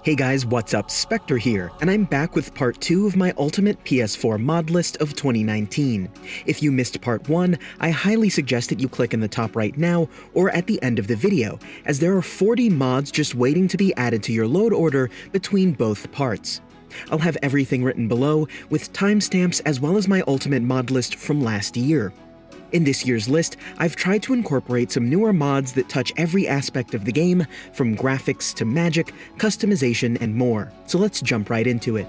Hey guys, what's up? Spectre here, and I'm back with part 2 of my ultimate PS4 mod list of 2019. If you missed part 1, I highly suggest that you click in the top right now or at the end of the video, as there are 40 mods just waiting to be added to your load order between both parts. I'll have everything written below, with timestamps as well as my ultimate mod list from last year. In this year's list, I've tried to incorporate some newer mods that touch every aspect of the game, from graphics to magic, customization, and more. So let's jump right into it.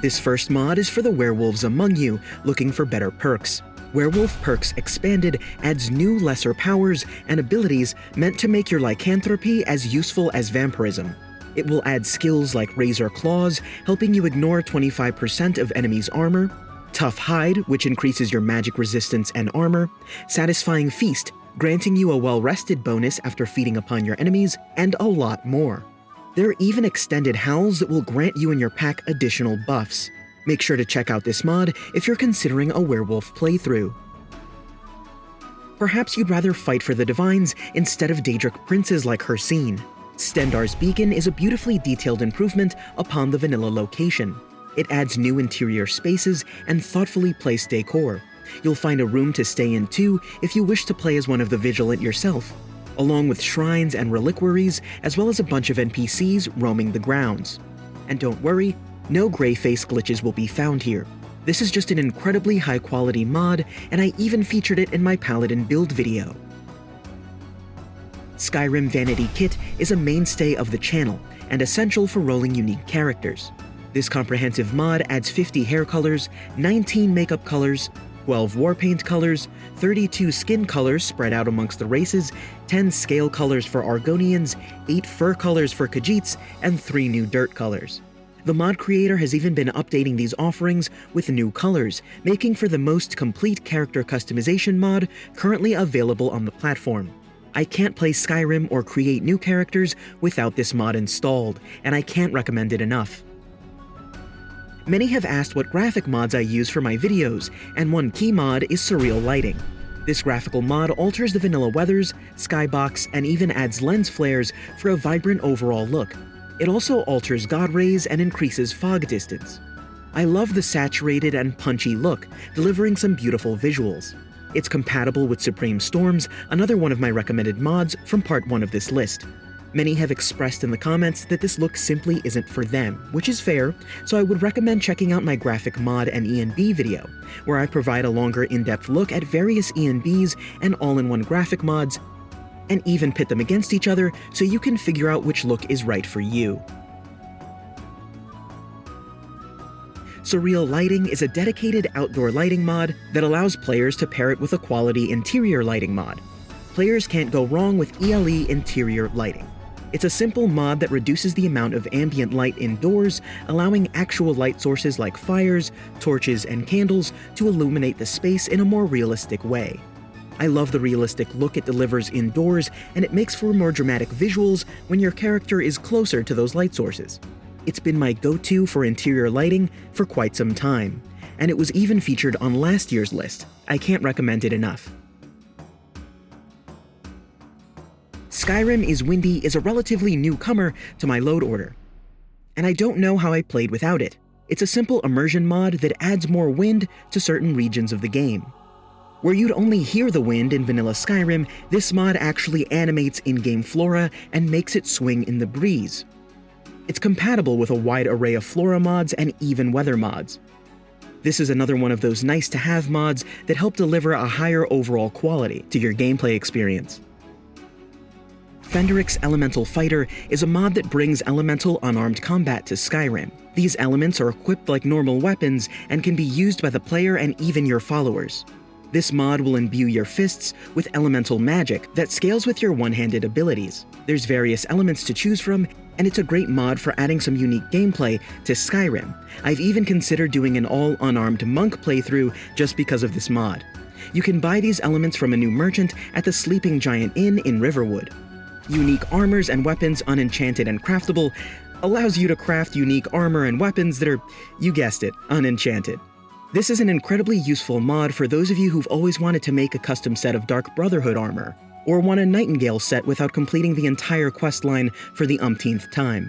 This first mod is for the werewolves among you, looking for better perks. Werewolf Perks Expanded adds new lesser powers and abilities meant to make your lycanthropy as useful as vampirism. It will add skills like Razor Claws, helping you ignore 25% of enemies' armor, Tough Hide, which increases your magic resistance and armor, Satisfying Feast, granting you a well-rested bonus after feeding upon your enemies, and a lot more. There are even extended howls that will grant you and your pack additional buffs. Make sure to check out this mod if you're considering a werewolf playthrough. Perhaps you'd rather fight for the Divines instead of Daedric princes like Hircine. Stendarr's Beacon is a beautifully detailed improvement upon the vanilla location. It adds new interior spaces and thoughtfully placed decor. You'll find a room to stay in too if you wish to play as one of the Vigilant yourself, along with shrines and reliquaries, as well as a bunch of NPCs roaming the grounds. And don't worry, no gray face glitches will be found here. This is just an incredibly high quality mod, and I even featured it in my Paladin build video. Skyrim Vanity Kit is a mainstay of the channel, and essential for rolling unique characters. This comprehensive mod adds 50 hair colors, 19 makeup colors, 12 war paint colors, 32 skin colors spread out amongst the races, 10 scale colors for Argonians, 8 fur colors for Khajiits, and 3 new dirt colors. The mod creator has even been updating these offerings with new colors, making for the most complete character customization mod currently available on the platform. I can't play Skyrim or create new characters without this mod installed, and I can't recommend it enough. Many have asked what graphic mods I use for my videos, and one key mod is Surreal Lighting. This graphical mod alters the vanilla weathers, skybox, and even adds lens flares for a vibrant overall look. It also alters god rays and increases fog distance. I love the saturated and punchy look, delivering some beautiful visuals. It's compatible with Supreme Storms, another one of my recommended mods from part 1 of this list. Many have expressed in the comments that this look simply isn't for them, which is fair, so I would recommend checking out my graphic mod and ENB video, where I provide a longer in-depth look at various ENBs and all-in-one graphic mods, and even pit them against each other so you can figure out which look is right for you. Surreal Lighting is a dedicated outdoor lighting mod that allows players to pair it with a quality interior lighting mod. Players can't go wrong with ELE interior lighting. It's a simple mod that reduces the amount of ambient light indoors, allowing actual light sources like fires, torches, and candles to illuminate the space in a more realistic way. I love the realistic look it delivers indoors, and it makes for more dramatic visuals when your character is closer to those light sources. It's been my go-to for interior lighting for quite some time, and it was even featured on last year's list. I can't recommend it enough. Skyrim is Windy is a relatively newcomer to my load order, and I don't know how I played without it. It's a simple immersion mod that adds more wind to certain regions of the game. Where you'd only hear the wind in vanilla Skyrim, this mod actually animates in-game flora and makes it swing in the breeze. It's compatible with a wide array of flora mods and even weather mods. This is another one of those nice-to-have mods that help deliver a higher overall quality to your gameplay experience. Phenderix Elemental Fighter is a mod that brings elemental unarmed combat to Skyrim. These elements are equipped like normal weapons and can be used by the player and even your followers. This mod will imbue your fists with elemental magic that scales with your one-handed abilities. There's various elements to choose from, and it's a great mod for adding some unique gameplay to Skyrim. I've even considered doing an all-unarmed monk playthrough just because of this mod. You can buy these elements from a new merchant at the Sleeping Giant Inn in Riverwood. Unique armors and weapons Unenchanted and Craftable allows you to craft unique armor and weapons that are, you guessed it, unenchanted. This is an incredibly useful mod for those of you who've always wanted to make a custom set of Dark Brotherhood armor, or want a Nightingale set without completing the entire questline for the umpteenth time.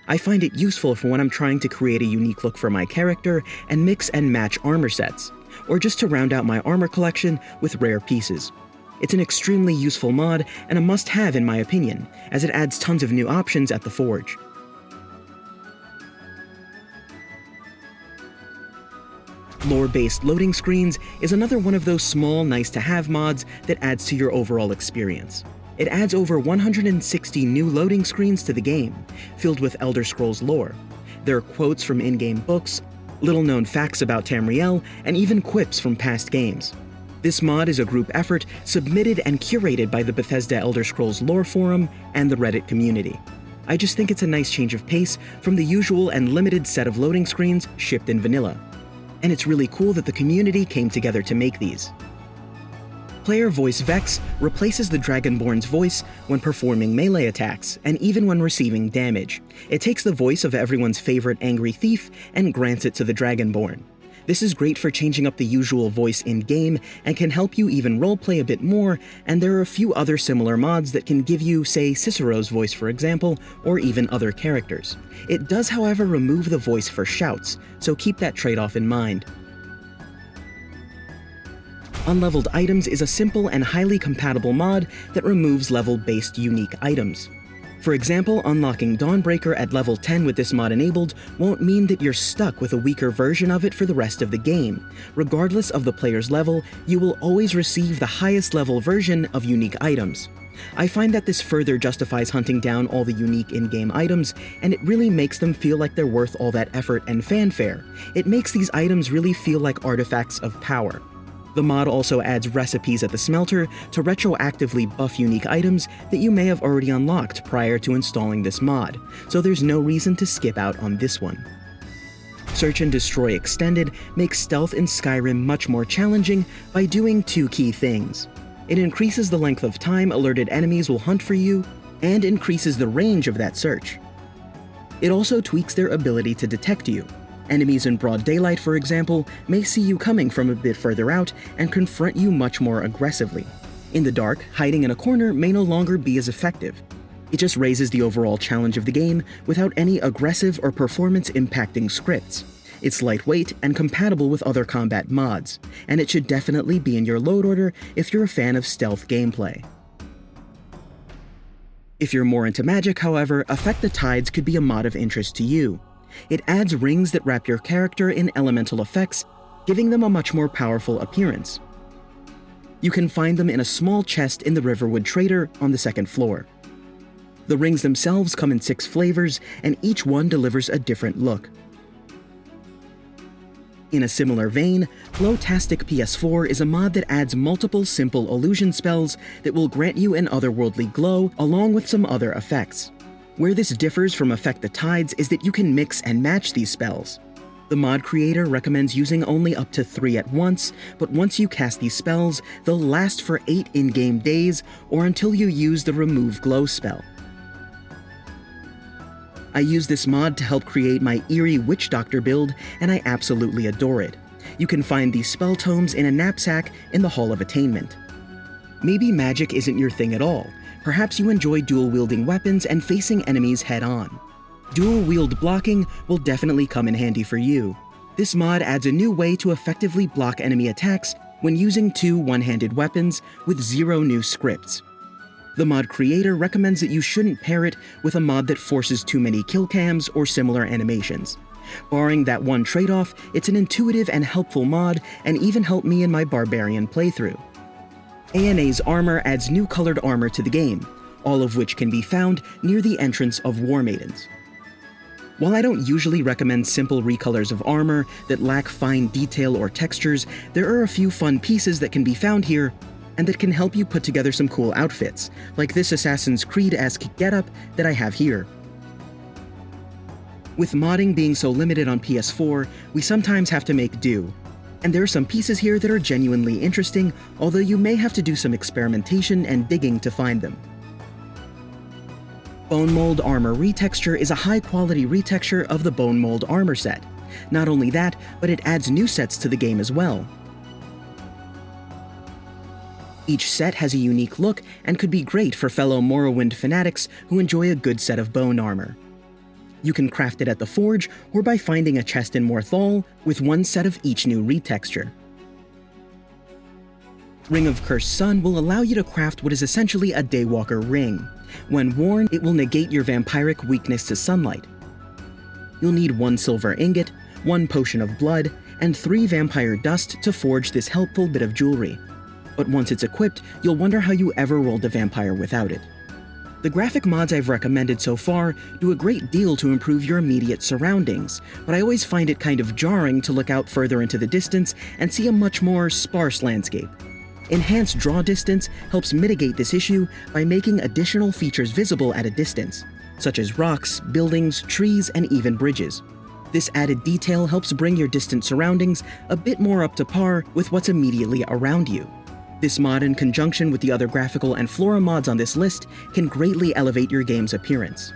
I find it useful for when I'm trying to create a unique look for my character and mix and match armor sets, or just to round out my armor collection with rare pieces. It's an extremely useful mod and a must-have in my opinion, as it adds tons of new options at the Forge. Lore-based loading screens is another one of those small, nice-to-have mods that adds to your overall experience. It adds over 160 new loading screens to the game, filled with Elder Scrolls lore. There are quotes from in-game books, little-known facts about Tamriel, and even quips from past games. This mod is a group effort submitted and curated by the Bethesda Elder Scrolls lore forum and the Reddit community. I just think it's a nice change of pace from the usual and limited set of loading screens shipped in vanilla. And it's really cool that the community came together to make these. Player Voice Vex replaces the Dragonborn's voice when performing melee attacks, and even when receiving damage. It takes the voice of everyone's favorite angry thief and grants it to the Dragonborn. This is great for changing up the usual voice in-game and can help you even roleplay a bit more, and there are a few other similar mods that can give you, say, Cicero's voice for example, or even other characters. It does, however, remove the voice for shouts, so keep that trade-off in mind. Unleveled Items is a simple and highly compatible mod that removes level-based unique items. For example, unlocking Dawnbreaker at level 10 with this mod enabled won't mean that you're stuck with a weaker version of it for the rest of the game. Regardless of the player's level, you will always receive the highest level version of unique items. I find that this further justifies hunting down all the unique in-game items, and it really makes them feel like they're worth all that effort and fanfare. It makes these items really feel like artifacts of power. The mod also adds recipes at the smelter to retroactively buff unique items that you may have already unlocked prior to installing this mod, so there's no reason to skip out on this one. Search and Destroy Extended makes stealth in Skyrim much more challenging by doing two key things. It increases the length of time alerted enemies will hunt for you, and increases the range of that search. It also tweaks their ability to detect you. Enemies in broad daylight, for example, may see you coming from a bit further out and confront you much more aggressively. In the dark, hiding in a corner may no longer be as effective. It just raises the overall challenge of the game without any aggressive or performance-impacting scripts. It's lightweight and compatible with other combat mods, and it should definitely be in your load order if you're a fan of stealth gameplay. If you're more into magic, however, Affect the Tides could be a mod of interest to you. It adds rings that wrap your character in elemental effects, giving them a much more powerful appearance. You can find them in a small chest in the Riverwood Trader on the second floor. The rings themselves come in 6 flavors, and each one delivers a different look. In a similar vein, Glowtastic PS4 is a mod that adds multiple simple illusion spells that will grant you an otherworldly glow along with some other effects. Where this differs from Affect the Tides is that you can mix and match these spells. The mod creator recommends using only up to 3 at once, but once you cast these spells, they'll last for 8 in-game days or until you use the Remove Glow spell. I use this mod to help create my eerie Witch Doctor build, and I absolutely adore it. You can find these spell tomes in a knapsack in the Hall of Attainment. Maybe magic isn't your thing at all. Perhaps you enjoy dual-wielding weapons and facing enemies head-on. Dual-wield blocking will definitely come in handy for you. This mod adds a new way to effectively block enemy attacks when using 2 one-handed weapons with 0 new scripts. The mod creator recommends that you shouldn't pair it with a mod that forces too many kill cams or similar animations. Barring that one trade-off, it's an intuitive and helpful mod, and even helped me in my Barbarian playthrough. ANA's armor adds new colored armor to the game, all of which can be found near the entrance of War Maidens. While I don't usually recommend simple recolors of armor that lack fine detail or textures, there are a few fun pieces that can be found here, and that can help you put together some cool outfits, like this Assassin's Creed-esque getup that I have here. With modding being so limited on PS4, we sometimes have to make do. And there are some pieces here that are genuinely interesting, although you may have to do some experimentation and digging to find them. Bonemold Armor Retexture is a high-quality retexture of the Bonemold armor set. Not only that, but it adds new sets to the game as well. Each set has a unique look and could be great for fellow Morrowind fanatics who enjoy a good set of bone armor. You can craft it at the forge or by finding a chest in Morthal with one set of each new retexture. Ring of Cursed Sun will allow you to craft what is essentially a Daywalker ring. When worn, it will negate your vampiric weakness to sunlight. You'll need 1 silver ingot, 1 potion of blood, and 3 vampire dust to forge this helpful bit of jewelry. But once it's equipped, you'll wonder how you ever rolled a vampire without it. The graphic mods I've recommended so far do a great deal to improve your immediate surroundings, but I always find it kind of jarring to look out further into the distance and see a much more sparse landscape. Enhanced draw distance helps mitigate this issue by making additional features visible at a distance, such as rocks, buildings, trees, and even bridges. This added detail helps bring your distant surroundings a bit more up to par with what's immediately around you. This mod, in conjunction with the other graphical and flora mods on this list, can greatly elevate your game's appearance.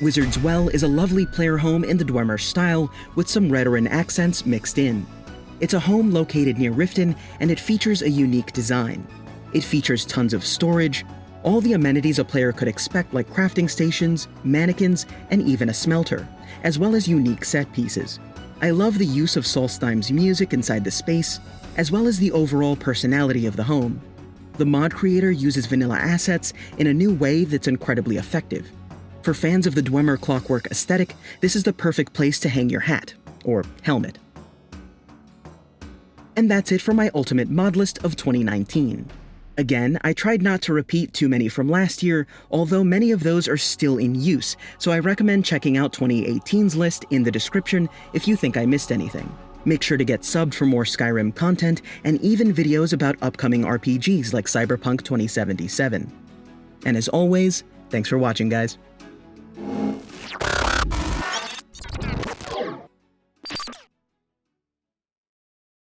Wizard's Well is a lovely player home in the Dwemer style with some Redoran accents mixed in. It's a home located near Riften, and it features a unique design. It features tons of storage, all the amenities a player could expect like crafting stations, mannequins, and even a smelter, as well as unique set pieces. I love the use of Solstheim's music inside the space, as well as the overall personality of the home. The mod creator uses vanilla assets in a new way that's incredibly effective. For fans of the Dwemer clockwork aesthetic, this is the perfect place to hang your hat, or helmet. And that's it for my ultimate mod list of 2019. Again, I tried not to repeat too many from last year, although many of those are still in use, so I recommend checking out 2018's list in the description if you think I missed anything. Make sure to get subbed for more Skyrim content and even videos about upcoming RPGs like Cyberpunk 2077. And as always, thanks for watching, guys.